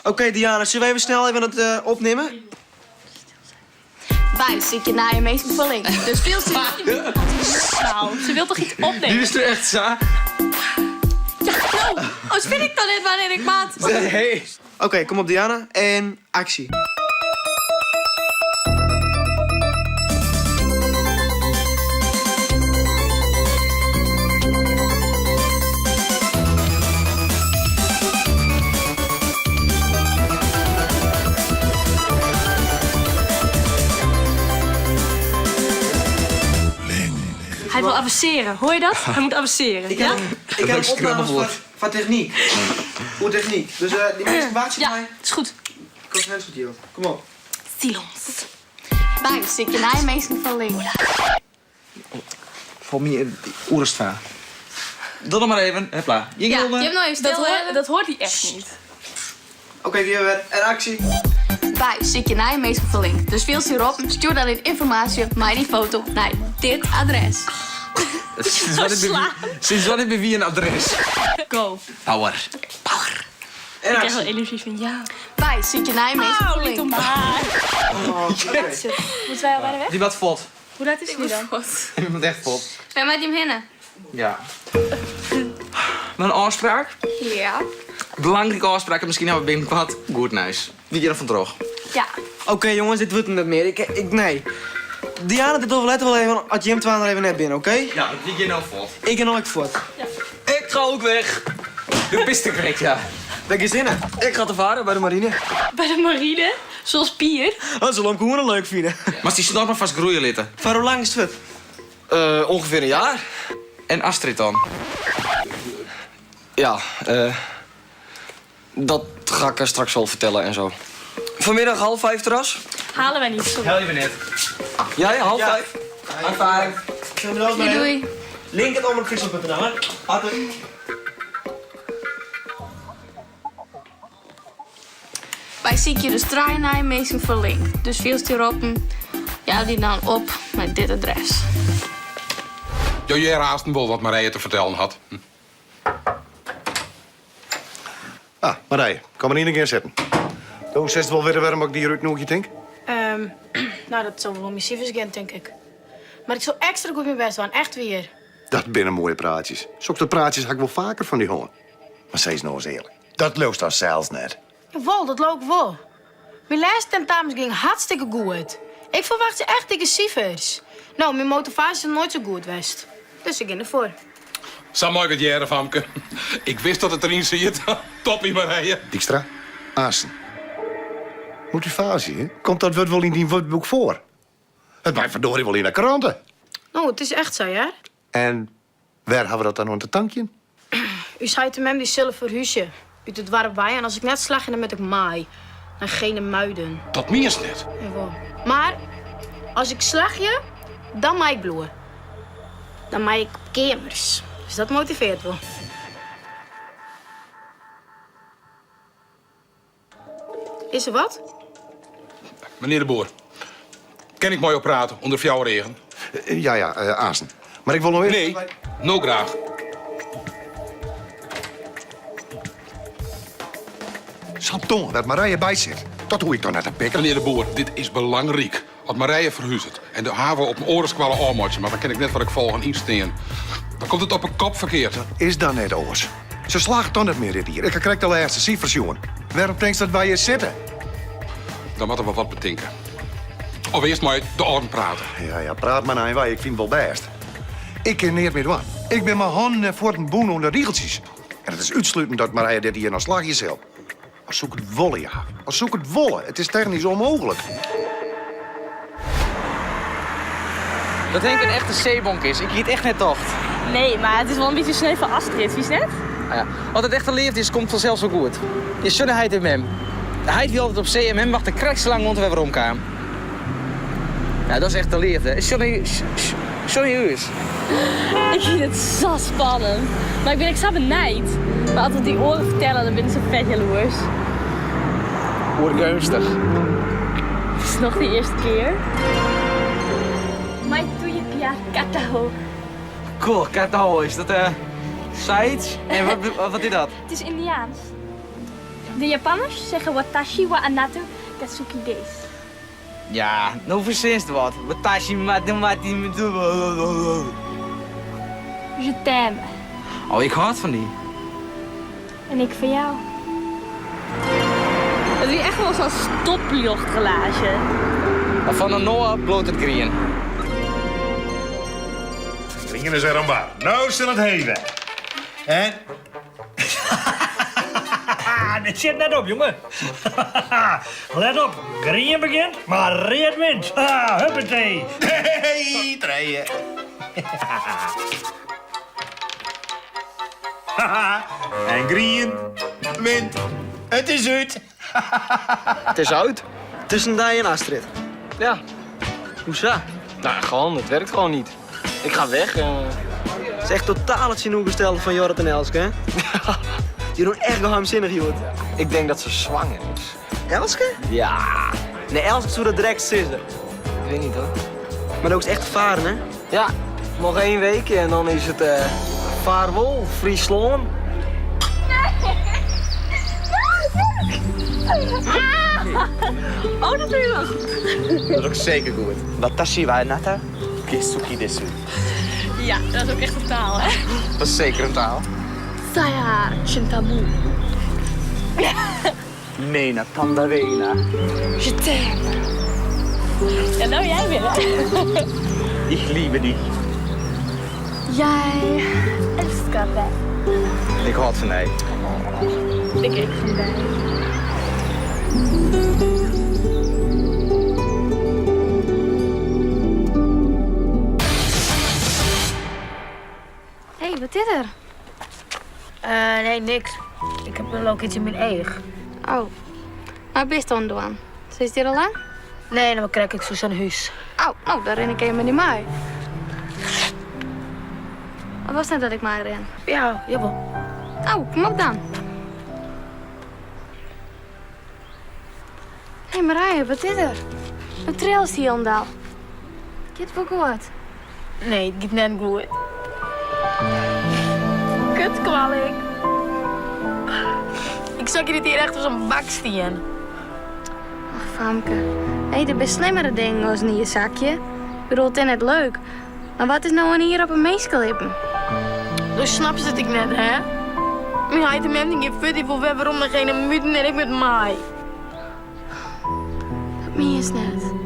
Oké, Diana, zullen we even snel even het opnemen? Buis zit je naar je meest verlengd. Dus veel te... Nou, ze wil toch iets opnemen? Die is er echt zo. Ja, nou, als vind ik dan net wanneer ik maat. Hey. Oké, kom op, Diana. En actie. Hij wil avanceren, hoor je dat? Hij moet avanceren, Ik ja? heb opnames van techniek. Hoe techniek. Dus die masturbatie Ja, van mij... is goed. Kost net goed, joh. Kom op. Silence. Buis zit je naar je meest verlengd. Voor mij oerst van. Doe nog maar even. Hopla. Je Ja, je wilde. hebt nou even stil. Dat hoort hij echt niet. Oké, hier weer. En actie. Buis zit je naar je meest verlengd. Dus veel hierop. Stuur dan in informatie maar die foto naar dit adres. Sinds wanneer ben wie een adres? Go. Power. En Ik krijg actie. wel energie van ja. Buis zit je naar je meest verlengd. maar. Oké. Moeten wij al bij de weg? Die wat valt. Hoe laat is het nu dan? Die moet echt valt. Ben met hem hinnen? Ja. Een afspraak. Ja. Belangrijke afspraken. Misschien hebben we binnenkort. Goed, nice. Wie je er van droog? Ja. Oké, jongens, dit wordt het niet meer. Nee. Diana, dit overlet wel even als Jim Twaan er even net binnen, oké? Ja, wie je nou valt. Ik en ook voort. Ik ga ook weg. De piste krijgt, ja. Welke zin? Ik ga te varen bij de marine. Bij de marine, zoals Pier. Dat zal hem gewoon leuk vinden. Maar die snor maar vast groeien litten. Van hoe lang is het? Ongeveer een jaar. En Astrid dan? Ja, dat ga ik er straks wel vertellen en zo. Vanmiddag 4:30 terras? Halen wij niet, sorry. Hel je net. Ja, 4:30. Aanvaring. Doei, doei. Link het om Christel.nl, hè? Later. Wij zien je dus draaien naar je meest verlengd. Dus veel hierop. Ja, die dan op met dit adres. Jij raasten wel wat Marije te vertellen had. Ah, Marije, kom maar in een keer zitten. Hoe zit het wel weer waarom ik die Ruud nog je denk? Nou, dat zal wel missief zijn, denk ik. Maar ik zou extra goed mijn best doen, echt weer. Dat binnen mooie praatjes. Zulke praatjes had ik wel vaker van die hoorn. Maar zeg nou eens eerlijk. Dat loopt dan zelfs net. Jawel, dat loopt wel. Mijn laatste tentamen ging hartstikke goed. Ik verwacht echt dikke cijfers. Nou, mijn motivatie is nooit zo goed geweest. Dus ik ging ervoor. Zo mooi het jaren, Famke. Ik wist dat het erin zit. Toppie, Marije. Dijkstra, Aassen. Motivatie, hè? Komt dat woord wel in die woordboek voor? Het blijft verdorie wel in de kranten. Nou, het is echt zo, ja. En waar hebben we dat dan aan het tankje? U zei te hem die zullen verhuizen. Uit het warm bij en als ik net slag, dan met ik maai. En geen muiden. Dat meest net. Jawel. Maar als ik slag je, dan maai ik bloeien. Dan maai ik kamers. Dus dat motiveert wel. Is er wat? Meneer de Boer. Kan ik mooi op praten onder jouw regen? Ja, Aassen. Maar ik wil nog even... Nee, no graag. Santon, dat Marije bij zit. Dat hoor ik toch net te pikken. Meneer de Boer, dit is belangrijk. Als Marije verhuist en de haven op mijn oren squallen aanmotje, maar dan ken ik net wat ik volgen insteen. Dan komt het op een kop verkeerd. Is dan net oors. Ze slagen toch niet meer in hier. Ik krijg de laatste cijfers, jongen. Waarom denk je dat wij hier zitten? Dan moeten we wat bedenken. Of eerst maar de orden praten. Ja, praat maar naar wij. Ik vind het wel best. Ik ken niet meer doen. Ik ben mijn handen voor een boen onder riegeltjes. En het is uitsluitend dat Marije dit hier naar slagje zelf. Als zoek het wollen, ja. Als zoek het wollen. Het is technisch onmogelijk. Dat Henk een echte zeebonk is. Ik hiet echt net tocht. Nee, maar het is wel een beetje sneu van Astrid, wie is net? Ah ja. Wat het echte leeft is, komt vanzelf zo goed. Je zonneheid in hem. Hij wil altijd op zee en hem wacht een krijgslang rond we weer omkaan. Ja, dat is echt de liefde. Johnny Huurs. Ik vind het zo spannend. Maar ik ben extra benijd. Maar als we die oren vertellen, dan ben ik zo vet jaloers. Oergunstig. Het is nog de eerste keer. Maar doe je Pia Kataho. Cool, Kataho is dat Sites? En wat is dat? Het is Indiaans. De Japanners zeggen watashi wa anato katsuki desu. Ja, nou verzist wat. Watashi matemati metu. Je t'aime. Oh, ik houd van die. En ik van jou. Het is echt wel zo'n stopluchtglaasje. Maar van de Noah bloot het green. Ringen is er aan waar. Nou stel het heven. Hè? Dit zit net op, jongen. Let op. Green begint, maar red wint. Huppatee. Hey, treien. En green wint. Het is uit. Het is uit. Tussen Dij en Astrid. Ja, Hoezo? nou gewoon, het werkt gewoon niet. Ik ga weg. Het is echt totaal het zenuwgestelde van Jorrit en Elske, hè? Die doen echt geheimzinnig, joh. Ik denk dat ze zwanger is. Elske? Ja, Nee, Elske zou dat direct sissen. ik weet niet hoor. Maar dat is echt varen, hè? Ja, nog 1 weekje en dan is het vaarwel, Friesland. Oh, dat doe je nog. Dat is ook zeker goed. Watashi wa anata katsuki desu. Ja, dat is ook echt een taal, hè? Dat is zeker een taal. Saya Chintamu. Nena Tandarena. Je t'aime. Ja, nou jij weer, hè? Ik liebe die. Jij älskar mij. Ik houd van die. Ik van mij. Hé, wat is er? Nee, niks. Ik heb wel ook iets in mijn eeg. Oh, waar ben je dan doen? Zit je er al lang? Nee, dan krijg ik zo aan huis. Oh, nou, daar ren ik helemaal niet mee. Wat was net dat ik mij ren? Ja, jawel. Oh, kom op dan. Hé, Marije, wat is er? Wat trails hier om dan? Gaat het wel goed? Nee, het gaat net goed. Kut kwalik. Ik zag je dit hier echt op zo'n bak staan. Ach, Famke. Hé, er zijn slimmere dingen als in je zakje. Ik bedoel, het is net leuk. Maar wat is nou een hier op een meeskelippen? Dus snap je het ik net, hè? Mijn heid en mem die fut voor we waarom er geen muten en ik met mij. Dat meen je net.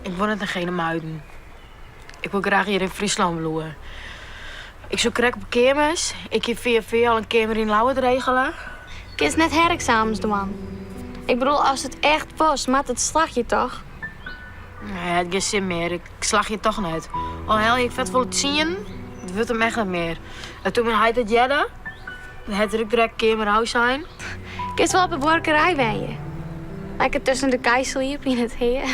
Ik woon het geen muiden. Ik wil graag hier in Friesland bloeien. Ik zoek krek op kermis. Ik heb via al een kamer in Lauwert regelen. Ik is net herexamens doen. Ik bedoel, als het echt was, maakt het slag je toch? Nee, het geen zin meer. Ik slag je toch net. Al hel je vet voor het zien, het wordt hem echt niet meer. En toen mijn heid het jedden, dan had er ook direct kamerhuis zijn. Ik is wel op een borkerij ben je. Lekker tussen de keiseliep in het heer.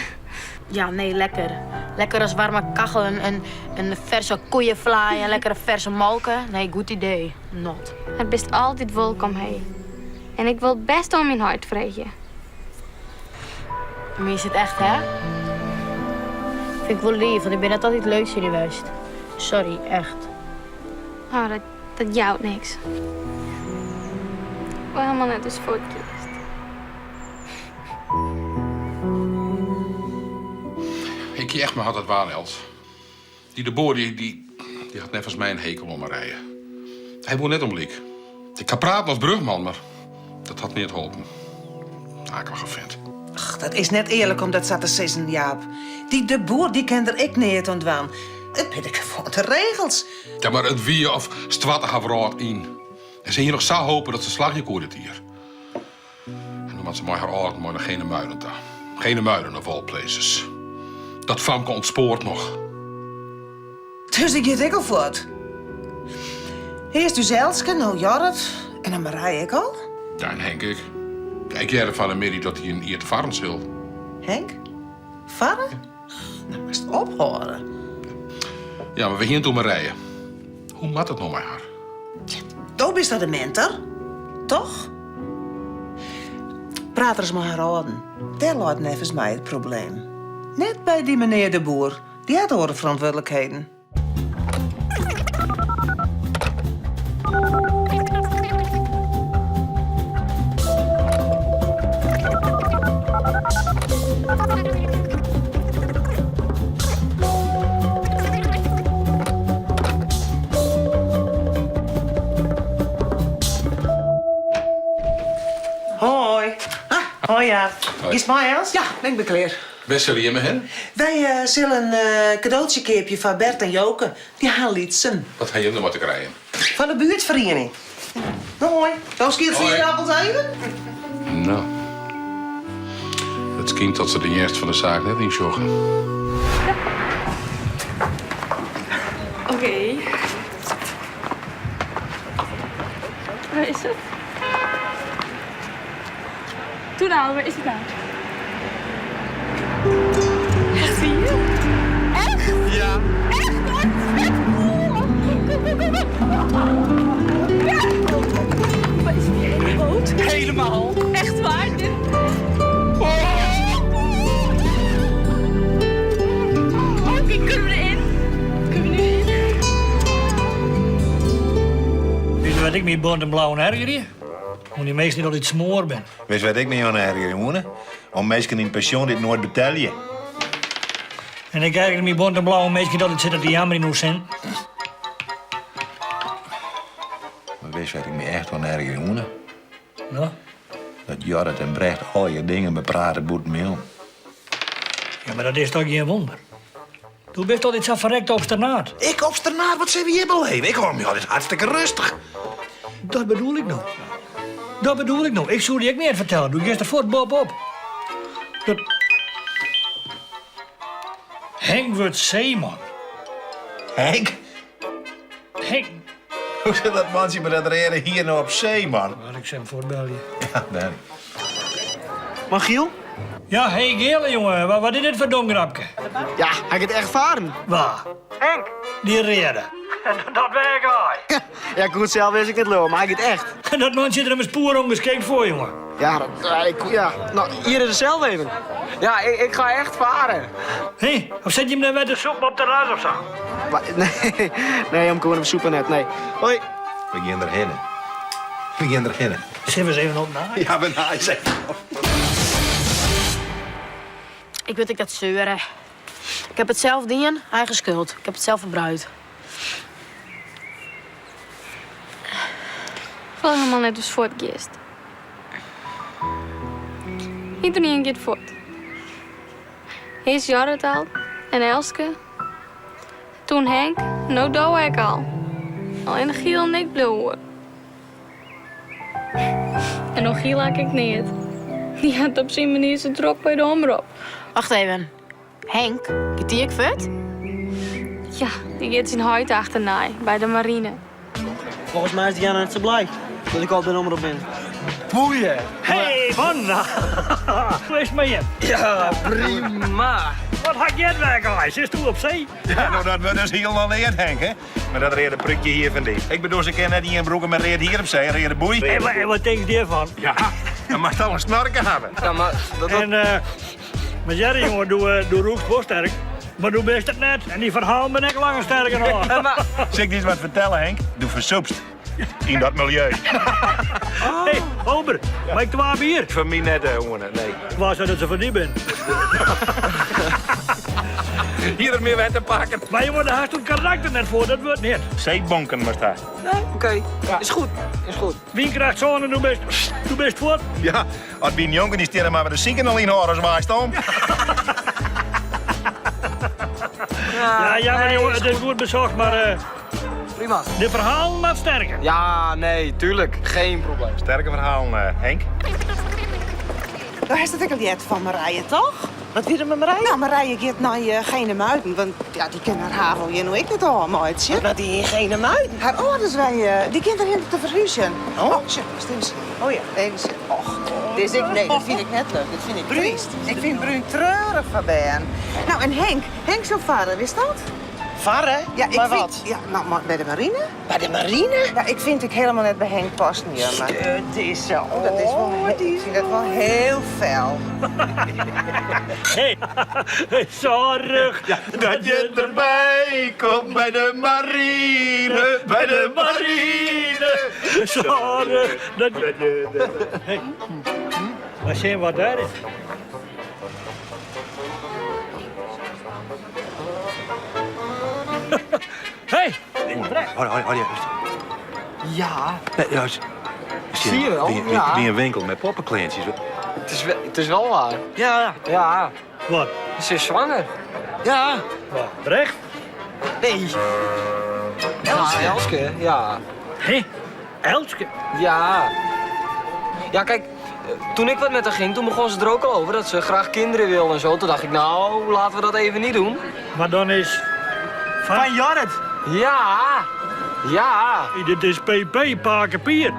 Ja, nee, lekker. Lekker als warme kachel en een verse koeienvlaai en lekkere verse molken. Nee, goed idee. Not. Het best altijd welkom heen. En ik wil best om mijn hart vreten. Maar je zit echt, hè? Vind ik wel lief, want ik ben net altijd leuk geweest. Sorry, echt. Oh, dat jouwt niks. Wel helemaal net als voor het kerst. Ik je echt maar had het waar, Els. Die de boer, die had net als mij een hekel om me rijden. Hij woont net om Liek. Ik kan praten als brugman, maar dat had niet geholpen. Akelige vent. Ach, dat is net eerlijk om dat zo te zeggen, Jaap. Die de boer, die kent er ik niet ontwaan. Het ben ik voor de regels. Ja, maar het wie of stwatte gaf rood in. En ze hier nog zou hopen dat ze slagje koerdet hier. En dan had ze maar haar oud, maar nog geen muiden daar. Geen muiden of all places. Dat Famke ontspoort nog. Dus ik ga ik al voort. Eerst dus Elske, nou Jorrit en dan Marije ik al. Ja, en Henk ik. Ik jij van de Mary dat hij een eer te varens wil. Henk? Vader? Nou, moest ophoren. Ja, maar we gingen toen maar rijden. Hoe mat het nou met haar? Toen is dat de mentor, toch? Praat er eens met haar houden. Daar laat nevens mij het probleem. Net bij die meneer de Boer. Die had horen verantwoordelijkheden. Hoi. Hoi ja. Hoi. Is mij Els? Ja, ik ben klaar. Best er hier met hen? Wij zullen een cadeautje keepje van Bert en Joke. Die halen iets. Wat ga je hem nog wat te krijgen? Van de buurtvereniging. Hoi. Nog eens Hoi. 4 appels even? Nou. Het kind dat ze de eerst van de zaak net injoggen. Oké. Waar is het? Toen nou, waar is het nou? Wat zie je? Echt? Ja. Echt? Maar is die hele groot? Helemaal. Echt waar? Dit... Oké, kunnen we erin? Kunnen we nu in? Weet je wat ik met bont en blauw erger hier? Omdat die meest niet al iets smoor ben. Weet je wat ik me aan erger, jongen? Om mensen in pensioen dit nooit betalen. En ik kijk met bont en blauw meest niet altijd zitten die jammer in ons zijn. Maar weet je wat ik me echt aan erger, jongen? Ja? Dat Jorrit en Brecht al je dingen bepraten boet me om. Ja, maar dat is toch geen wonder. Toen bent altijd zo verrekt obstinaat. Ik op straat, wat zijn we hier beleven? Ik hoor me altijd hartstikke rustig. Dat bedoel ik nou. Dat bedoel ik nou. Ik zou die ook niet vertellen. Doe eerst voort Bob op. Dat... Henk wordt zeeman. Henk? Henk. Hoe zit dat mansje met dat reden hier nou op zee, man? Waar ik hem voor bel je. Ja, daar. Maar Giel? Ja, hey Gele, jongen. Wat is dit voor dongrapje? Ja, hij het echt varen. Waar? Henk? Die reden. Dat werkt hij. Ja, goed zelf wist ik het lul, maar hij het echt. En dat man zit er een spoor ongeschikt voor, jongen. Ja, nou, hier is het zelf even. Ja, ik ga echt varen. Hé, of zet je hem dan met de soep op de ras of zo? Maar, nee, om gewoon op soepen net, nee. Hoi. We gaan erheen. We gaan erheen. Zullen we eens even op na? Ja, ben hij zegt. Ik weet ik dat zeuren. Ik heb het zelf dingen, eigen schuld. Ik heb het zelf verbruikt. Ik wil helemaal net als voortgeest. Ik doe niet een keer voort. Eerst Jorrit al en Elske. Toen Henk, nou doe ik al. Alleen de Giel en ik bleef hoor. En nog Giel haak ik niet. Die had op zijn manier zijn drok bij de omroep. Wacht even. Henk, gaat die ik vet? Ja, die gaat zijn huid achterna bij de marine. Volgens mij is Diana net zo blij dat ik al de nummer op ben. Boeien. Hey, Wanda. Hoe is het met je? Ja, prima. Wat had je het werk al? Is toen op zee? Ja, nou, dat wordt dus heel alleen, Henk, hè? Maar dat reden prikje hier van die. Ik bedoel, ze kennen net niet in broeken, maar reed hier op zee, reden boei. En wat denk je ervan? Ja, dan mag je al een snorken hebben. Ja, maar En, maar Jerry, jongen, doe roest wel sterk. Maar doe best het net. En die verhaal ben ik langer sterker nog. Zeg ik eens wat vertellen, Henk? Doe versoepst. In dat milieu. Hé, Ober, maak de waar bier. Van mij net, jongen, nee. Waar zou dat ze van die ben? Hier er meer wet te pakken. Maar jongen, daar had je karakter net voor, dat wordt niet. Zeebonken was dat. oké. Ja, is goed. Is goed. Wie krijgt zo'n en doe best voort. Ja, als die jongen die stellen maar met de zieken al in horen, waar staan. Ja, jammer nee, jongen, is het is goed. goed bezocht, maar Prima. de verhaal mag sterker. Ja, nee, tuurlijk. Geen probleem. Sterke verhaal, Henk. Daar is het ook al niet van Marije, toch? Wat wil je met Marije? Nou, Marije gaat naar Genemuiden, want ja, die kennen haar havel je nou ik het al, maatje. Dat die in Genemuiden? Haar ouders, die kinderen hier te verhuizen. Oh, shit, stimmt. Oh ja, even zitten. Och, dit is nee, dat vind ik net leuk. Dat vind ik triest. Ik vind Bruin treurig van Ben. Nou, en Henk zou vader, wist dat? Varen? Ja, ik Maar vind, wat? Ja, nou, maar bij de marine? Bij de marine? Ja, ik vind ik helemaal net bij Henk passen hier. Maar Het is zo. dat is wel, ik vind dat wel heel fel. Hé, zorg Dat je erbij komt bij de marine, bij de marine. zorg dat je... Hey. Maar zie je wat daar is? Hey! Hou je. Ja, Ja, zie je wel? Ja. Wie een winkel met poppenkleintjes. Het is wel waar. Ja. Ja, Wat? ze is zwanger. Ja. Wat? Recht? Nee. Elske, ja. Hé? Elske? Ja. Ja, kijk, toen ik wat met haar ging, toen begon ze er ook al over dat ze graag kinderen wil en zo. Toen dacht ik, nou, laten we dat even niet doen. Maar dan is... Van Jarret. Ja. Ja. Dit is PP, pakenpier.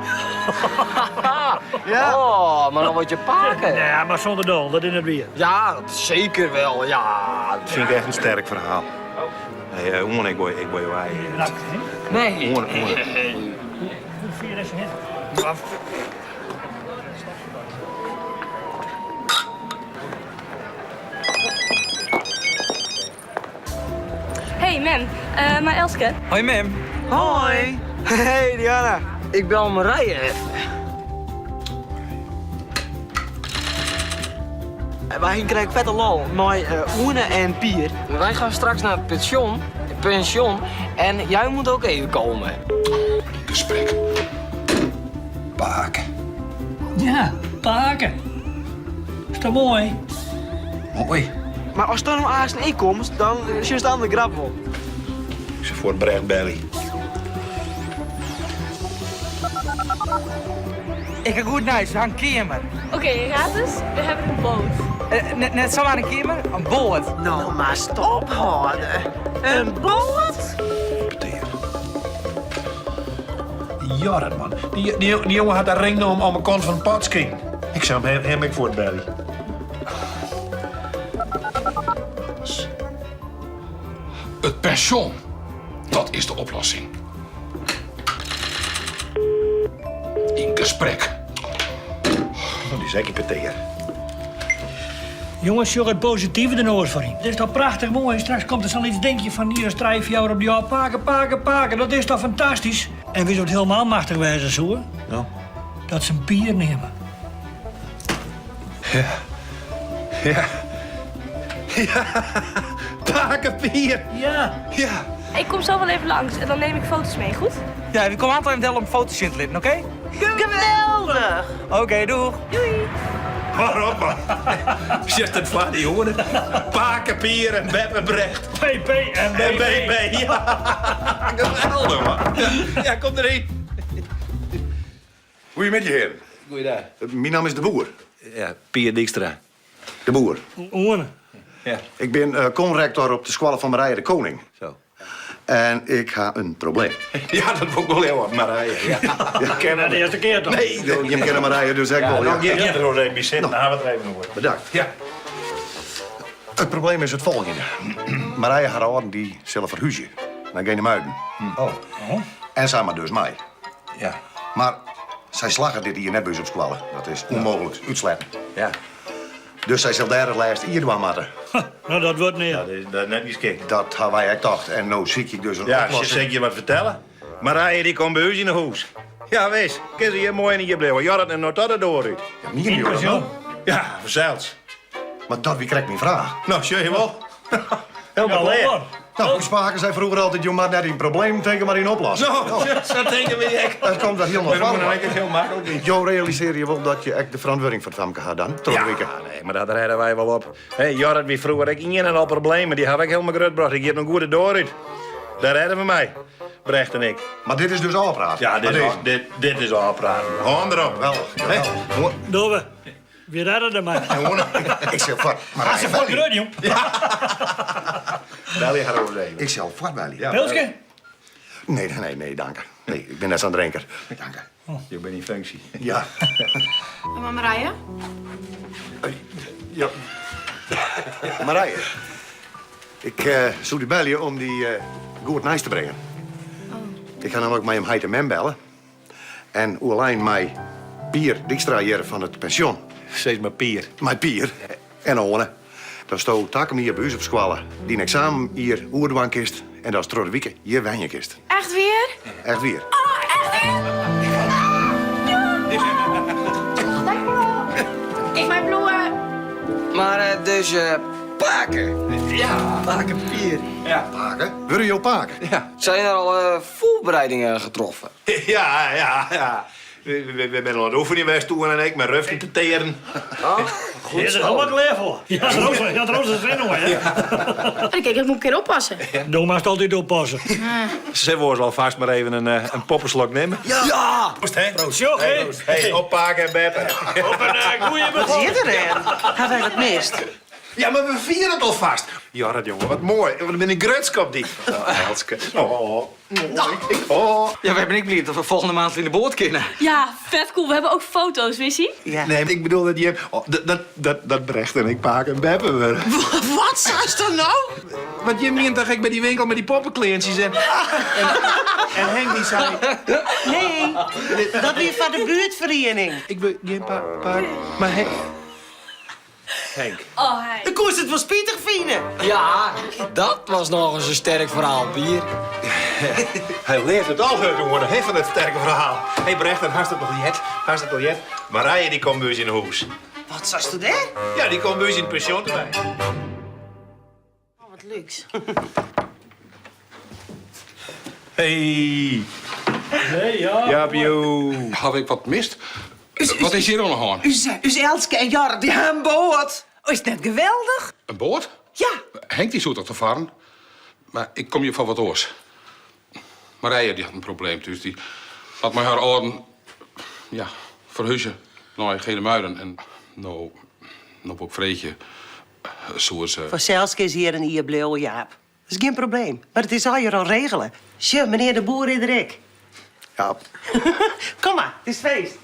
Ja. Oh, maar dan word je paken. Nee, maar zonder dol, dat in het weer. Ja, zeker wel, ja. Dat vind ik echt een sterk verhaal. Hey, Oen, ik word wij. Nee. Hoe vier is het? Hey, Mem. Maar Elske. Hoi, Mem. Hoi. Hey, Diana. Ik bel Marije even. Wij krijgen vette lol met Oene en Pier. Wij gaan straks naar het pension en jij moet ook even komen. Gesprek. Paken. Ja, paken. Is dat mooi? Mooi. Maar als er nou aas en ik komt, dan is het aan de grappel. Ik zeg voor het brecht belly. Ik ga goed naar een kamer. Oké, je raadt dus. We hebben een boot. Net zomaar een kamer, een boot. Nou, maar stop houden. Een boot? Jorrit, man. Die jongen had een ring om mijn kont van het pad ging. Ik zou hem ik voor het belly. Het pension. Dat is de oplossing. In gesprek. Die zeker peteer. Jongens, zorg het positieve de noord voor hem. Het is toch prachtig mooi. Straks komt er zo'n iets denk je van hier strijf je op die al paken. Dat is toch fantastisch? En wie zou het helemaal machtig wijzen zo? Nou? Dat ze een pier nemen. Ja. Pakenpier. Ja. Ja. Ik kom zo wel even langs en dan neem ik foto's mee, goed? Ja, we komen altijd om foto's in te laten, oké? Geweldig! Oké, doeg. Doei! Waarom, man? Zegt het van die jongen. Pakenpier en Beppenbrecht. PP en En BP. BB, ja. Geweldig, man. Ja, kom erin. Hoe je met je heren? Goeiedag. Mijn naam is De Boer. Ja, Pier Dijkstra. De Boer. Oene. Ja. Ik ben conrector op de Squallen van Marije de Koning. Zo. En ik ga een probleem. Ja, dat vond ik wel heel wat, Marije. Ja. Ja, ken Nou, de eerste keer toch? Nee, je kent Marije dus echt wel. Ja, Ja. je er nog even zitten, dan gaan we het er even over. Bedankt. Ja. Het probleem is het volgende. Marije haar ouderen die zullen verhuizen naar Genemuiden. Oh. En samen dus mij. Ja. Maar zij slagen dit hier net bij op Squallen. Dat is onmogelijk uitsletten. Ja. Dus zij zal daar het lijst hier doen moeten. Nou, dat wordt niet. Dat is net niet gek. Dat hebben wij echt gedacht. En nou zie ik dus een Ja, oplossing. zeg je wat vertellen? Marije die komt bij u in het huis. Ja, wees. Kun je hier mooi in je blijven. Jorrit en nog tot de dooruit. Ja, niet in die Zo. Ja, zelfs. Maar dat wie krijgt mijn vraag. Nou, zie je wel. Ja, Helemaal leer. hoor. Nou, spraken zij vroeger altijd, je maar net een probleem tegen maar een oplossing. Zo, dat denken we echt. Dat komt dat helemaal Maar dan van. is het heel makkelijk niet. Jo, realiseer je wel dat je echt de verantwoording voor het famke gaat dan? Tot de week. Nee, maar dat redden wij wel op. Hé, Jorrit, wie vroeger ik in en al problemen, die heb ik helemaal grootgebracht. Ik heb een goede dooruit. Daar redden we mij. Brecht en ik. Maar dit is dus al praat. Ja, dit is al praten. Gewoon erop. Wel, Hé, Doen we. Wie redden er maar. ik zeg voor. Maar Als ze van groot, jong. daar ligt haar over even. ik zal voor wel. Ja, Pilsje? Nee, dank je. Nee, ik ben net aan het drinken. Dank je. Je bent in functie. Ja. Maar Marije? Ja. Marije. Ik zoek die bellen om die goed naar te brengen. Ik ga namelijk met hem heid en mem bellen. En alleen mij Pier Dijkstra hier van het pension. Steeds maar Pier. Mijn Pier en One. Dan stond takken hier bij ons op squallen. Die een examen hier oerdwaan kist. En dat is door de week hier wijnje kist. Echt weer? Echt weer. Ik mijn bloemen. Maar dus paken. Ja. Paken Pier. Ja. Paken? Wil je jou paken? Zijn er al voorbereidingen getroffen? Ja. We zijn al aan het oefenen geweest toen en ik met ruften te teren. Goed is er allemaal klaar voor. Ja, Roos is erin hoor. Kijk, ik moet een keer oppassen. Doe maar altijd oppassen. Ze worden alvast maar even een poppenslok nemen. Ja! Proost, hè? Proost. Zo, hè? Hey, oppakken en beppen. Op een goeie Wat begon. zit erin? Had hij het mist? Ja, maar we vieren het alvast. Ja, dat jongen, wat mooi. Wat ben ik grutskap die. Elske. Oh. Ja, we hebben ik blij dat we volgende maand in de boot kunnen. Ja, vet cool. We hebben ook foto's, wist je? Ja. Nee, ik bedoel dat je... Oh, dat Brecht en ik paken en beppen we. Wat zei er nou? Want je meent dat ik bij die winkel met die poppenkleertjes en Henk die zei... Nee, dat weer van de buurtvereniging. Ik wil geen paak, maar Henk. Oh, hij. De koers het was Pieter vinden. Ja, dat was nog eens een sterk verhaal, Pier. Hij leert het al uit, jongen. Hij van het sterke verhaal. Hé, hey, Brecht, hartstikke biljet. Marije, die komt bij ons in huis. Wat zei je daar? Ja, die komt bij ons in het pension erbij. Oh, wat luxe. Hey. Nee, ja. Ja, Pio. Had ik wat mist? Wat is hier nog aan? Us Elske en Jarre, die hebben een boot. Oh, is het net geweldig? Een boot? Ja. Henk die zoekt toch te varen? Maar ik kom hier van wat oors. Marije die had een probleem, dus die had mij haar orden verhuizen naar Genemuiden. En nou ook Vreetje, zoals... Voor Elske is hier een ierbleeuw, Jaap. Dat is geen probleem. Maar het is al hier al regelen. Tje, meneer de boer in de rek. Ja. Kom maar, het is feest.